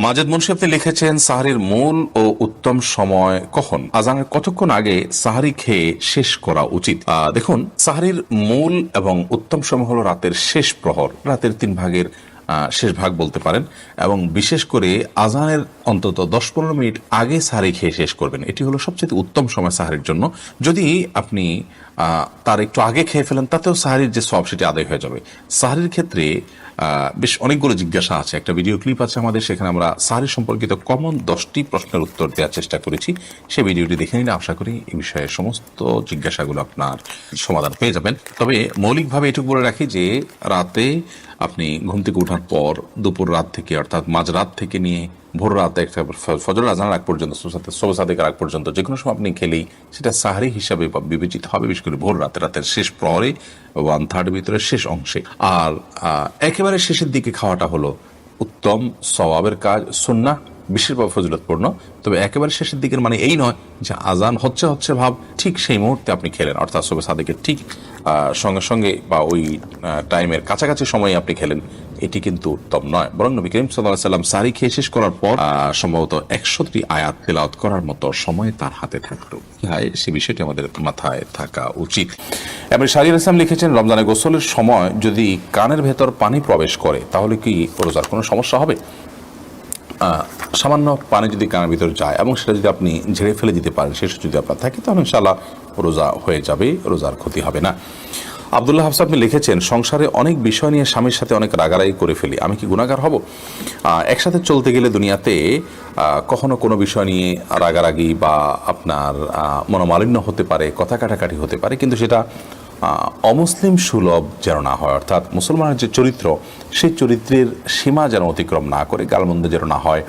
মাজেদ মুন্সি আপনি লিখেছেন, সাহারির মূল ও উত্তম সময় কখন? আজানের কতক্ষণ আগে সাহারি খেয়ে শেষ করা উচিত? দেখুন, সাহারির মূল এবং উত্তম সময় হলো রাতের শেষ প্রহর, রাতের 3 ভাগের শেষ ভাগ বলতে পারেন, এবং বিশেষ করে আজানের অন্তত 10-15 মিনিট আগে সাহারি খেয়ে শেষ করবেন। এটি হলো সবচেয়ে উত্তম সময় সাহারির জন্য। যদি আপনি তার একটু আগে খেয়ে ফেলেন, তাতেও সাহারির যে সওয়াব সেটি আদায় হয়ে যাবে। সাহারির ক্ষেত্রে বেশ অনেকগুলো জিজ্ঞাসা আছে, একটা ভিডিও ক্লিপ আছে আমাদের, সেখানে আমরা সাহারি সম্পর্কিত কমন 10টি প্রশ্নের উত্তর দেওয়ার চেষ্টা করেছি। সেই ভিডিওটি দেখে নিলে আশা করি এই বিষয়ে সমস্ত জিজ্ঞাসাগুলো আপনার সমাধান পেয়ে যাবেন। তবে মৌলিকভাবে এটুকু বলে রাখি যে রাতে আপনি ঘুম থেকে ওঠার পর দুপুর রাত থেকে, অর্থাৎ মাঝরাত থেকে নিয়ে ভোর রাত একটা ফজর আজানের আগ পর্যন্ত, সবে সাদেকের আগ পর্যন্ত যে কোনো সময় আপনি খেলেই সেটা সাহারি হিসাবে বিবেচিত হবে, বিশেষ করে ভোর রাতে, রাতের শেষ প্রহরে 1/3 ভিতরে শেষ অংশে। আর একেবারে শেষের দিকে খাওয়াটা হলো উত্তম সওয়াবের কাজ, সুন্নাহ, বিশেষভাবে ফজিলতপূর্ণ। তবে একেবারে শেষের দিকের মানে এই নয় যে আজান হচ্ছে ভাব ঠিক সেই মুহূর্তে আপনি খেলেন, অর্থাৎ সবে সাদেকের ঠিক সঙ্গে সঙ্গে বা ওই টাইমের কাছাকাছি সময়ে আপনি খেলেন, এটি কিন্তু উত্তম নয়। বরং নবী করিম সাল্লাল্লাহু আলাইহি ওয়াসাল্লাম সাহারি খেয়ে শেষ করার পর সম্ভবত 100টি আয়াত তেলাওয়াত করার মতো সময় তার হাতে থাকতো। সে বিষয়টি আমাদের মাথায় থাকা উচিত। এবার শাহরিয়ার ইসলাম লিখেছেন, রমজানে গোসলের সময় যদি কানের ভেতর পানি প্রবেশ করে তাহলে কি রোজার কোনো সমস্যা হবে? সামান্য পানি যদি কানের ভিতর যায় এবং সেটা যদি আপনি ঝেড়ে ফেলে দিতে পারেন, সেটা যদি আপনার থাকে, তাহলে ইনশাআল্লাহ রোজা হয়ে যাবে, রোজার ক্ষতি হবে না। আব্দুল্লাহ হাফসা আপনি লিখেছেন, সংসারে অনেক বিষয় নিয়ে স্বামীর সাথে অনেক রাগারাগি করে ফেলি, আমি কি গুনাহগার হব? একসাথে চলতে গেলে দুনিয়াতে কখনো কোনো বিষয় নিয়ে রাগারাগি বা আপনার মনোমালিন্য হতে পারে, কথা কাটাকাটি হতে পারে, কিন্তু সেটা অমুসলিম সুলভ যেন না হয়, অর্থাৎ মুসলমানের যে চরিত্র, সেই চরিত্রের সীমা যেন অতিক্রম না করে, গালমন্দ যেন না হয়,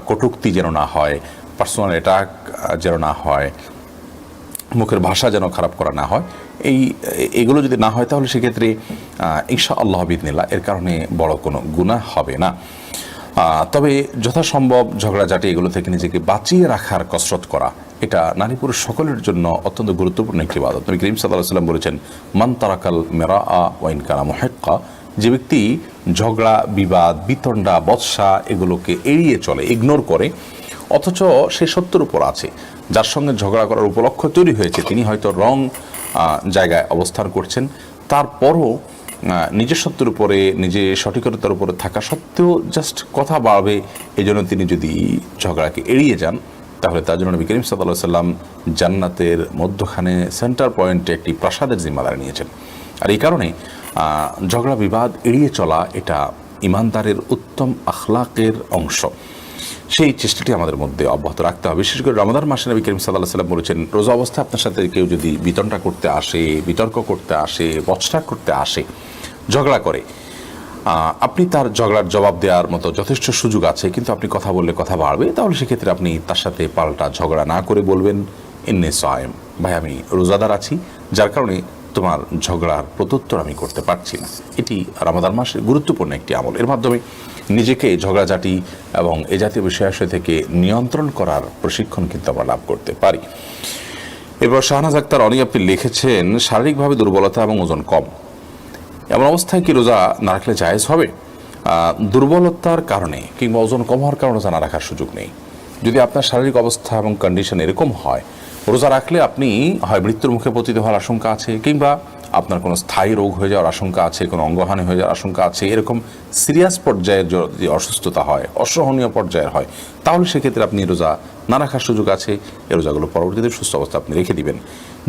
কটূক্তি যেন না হয়, পার্সোনাল অ্যাটাক যেন না হয়, মুখের ভাষা যেন খারাপ করা না হয়। এইগুলো যদি না হয় তাহলে সেক্ষেত্রে ইনশাআল্লাহ বিইذনিল্লাহ এর কারণে বড় কোনো গুনাহ হবে না। তবে যথাসম্ভব ঝগড়াঝাটি এগুলো থেকে নিজেকে বাঁচিয়ে রাখার কসরত করা, এটা নারী পুরুষ সকলের জন্য অত্যন্ত গুরুত্বপূর্ণ একটি ইবাদত। নবী করিম সাল্লাল্লাহু আলাইহি ওয়াসাল্লাম বলেছেন, মান তারাকাল মিরাআ ওয়া ইন কানা মুহিক্কা, যে ব্যক্তি ঝগড়া, বিবাদ, বিতণ্ডা, বচসা এগুলোকে এড়িয়ে চলে, ইগনোর করে, অথচ সে সত্যের উপর আছে, যার সঙ্গে ঝগড়া করার উপলক্ষ তৈরি হয়েছে, তিনি হয়তো রং জায়গায় অবস্থান করছেন, তারপরও নিজের সত্যের উপরে, নিজে সঠিকতার উপরে থাকা সত্ত্বেও জাস্ট কথা বাড়বে, এই জন্য তিনি যদি ঝগড়াকে এড়িয়ে যান, তাহলে তার জন্য নবী করিম সাল্লাল্লাহু আলাইহি ওয়াসাল্লাম জান্নাতের মধ্যখানে সেন্টার পয়েন্টে একটি প্রাসাদের জিম্মাদারি নিয়েছেন। আর এই কারণে ঝগড়া বিবাদ এড়িয়ে চলা এটা ইমানদারের উত্তম আখলাকের অংশ। সেই চেষ্টাটি আমাদের মধ্যে অব্যাহত রাখতে হবে। বিশেষ করে রমাদান মাসে নবী করিম সাল্লাল্লাহু আলাইহি ওয়াসাল্লাম বলেছেন, রোজা অবস্থায় আপনার সাথে কেউ যদি বিতণ্ডা করতে আসে, বিতর্ক করতে আসে, বচসা করতে আসে, ঝগড়া করে, আপনি তার ঝগড়ার জবাব দেওয়ার মতো যথেষ্ট সুযোগ আছে, কিন্তু আপনি কথা বললে কথা বাড়বে, তাহলে সেক্ষেত্রে আপনি তার সাথে পাল্টা ঝগড়া না করে বলবেন, ইন্নী সায়েম, ভাই আমি রোজাদার আছি, যার কারণে তোমার ঝগড়ার প্রত্যুত্তর আমি করতে পারছি না। এটি রমাদান মাসের গুরুত্বপূর্ণ একটি আমল। এর মাধ্যমে নিজেকে ঝগড়াঝাটি এবং এ জাতীয় বিষয়াশয় থেকে নিয়ন্ত্রণ করার প্রশিক্ষণ কিন্তু আমরা লাভ করতে পারি। এবার শাহনাজ আক্তার অনেক আপনি লিখেছেন, শারীরিকভাবে দুর্বলতা এবং ওজন কম, এমন অবস্থায় কি রোজা না রাখলে জায়েজ হবে? দুর্বলতার কারণে কিংবা ওজন কম হওয়ার কারণে রোজা না রাখার সুযোগ নেই। যদি আপনার শারীরিক অবস্থা এবং কন্ডিশন এরকম হয়, রোজা রাখলে আপনি হয় মৃত্যুর মুখে পতিত হওয়ার আশঙ্কা আছে, কিংবা আপনার কোনো স্থায়ী রোগ হয়ে যাওয়ার আশঙ্কা আছে, কোনো অঙ্গহানি হয়ে যাওয়ার আশঙ্কা আছে, এরকম সিরিয়াস পর্যায়ের যদি অসুস্থতা হয়, অসহনীয় পর্যায়ের হয়, তাহলে সেক্ষেত্রে আপনি রোজা না রাখার সুযোগ আছে। এই রোজাগুলো পরবর্তীতে সুস্থ অবস্থা আপনি রেখে দিবেন।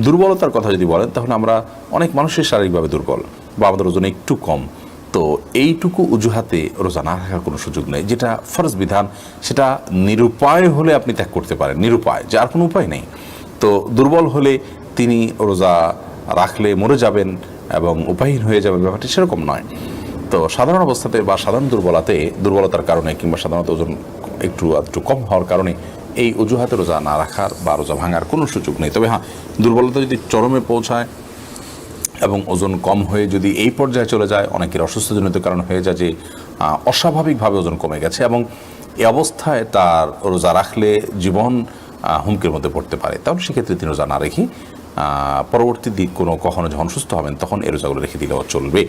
দুর্বলতার কথা যদি বলেন, তাহলে আমরা অনেক মানুষের শারীরিকভাবে দুর্বল বা আমাদের ওজন একটু কম, তো এইটুকু অজুহাতে রোজা না রাখার কোনো সুযোগ নেই। যেটা ফরজ বিধান, সেটা নিরুপায় হলে আপনি ত্যাগ করতে পারেন, নিরুপায়, যার কোনো উপায় নেই। তো দুর্বল হলে তিনি রোজা রাখলে মরে যাবেন এবং উপায়হীন হয়ে যাবেন, ব্যাপারটি সেরকম নয়। তো সাধারণ অবস্থাতে বা সাধারণ দুর্বলতার কারণে কিংবা সাধারণত ওজন একটু কম হওয়ার কারণে এই অজুহাতে রোজা না রাখার বা রোজা ভাঙার কোনো সুযোগ নেই। তবে হ্যাঁ, দুর্বলতা যদি চরমে পৌঁছায় এবং ওজন কম হয়ে যদি এই পর্যায়ে চলে যায়, অনেকের অসুস্থজনিত কারণ হয়ে যায় যে অস্বাভাবিকভাবে ওজন কমে গেছে, এবং এই অবস্থায় তার রোজা রাখলে জীবন হুমকির মধ্যে পড়তে পারে, তাহলে সেক্ষেত্রে তিনি রোজা না রেখে পরবর্তী দিক কখনো যখন সুস্থ হবেন তখন এই রোজাগুলো রেখে দিলেও চলবে।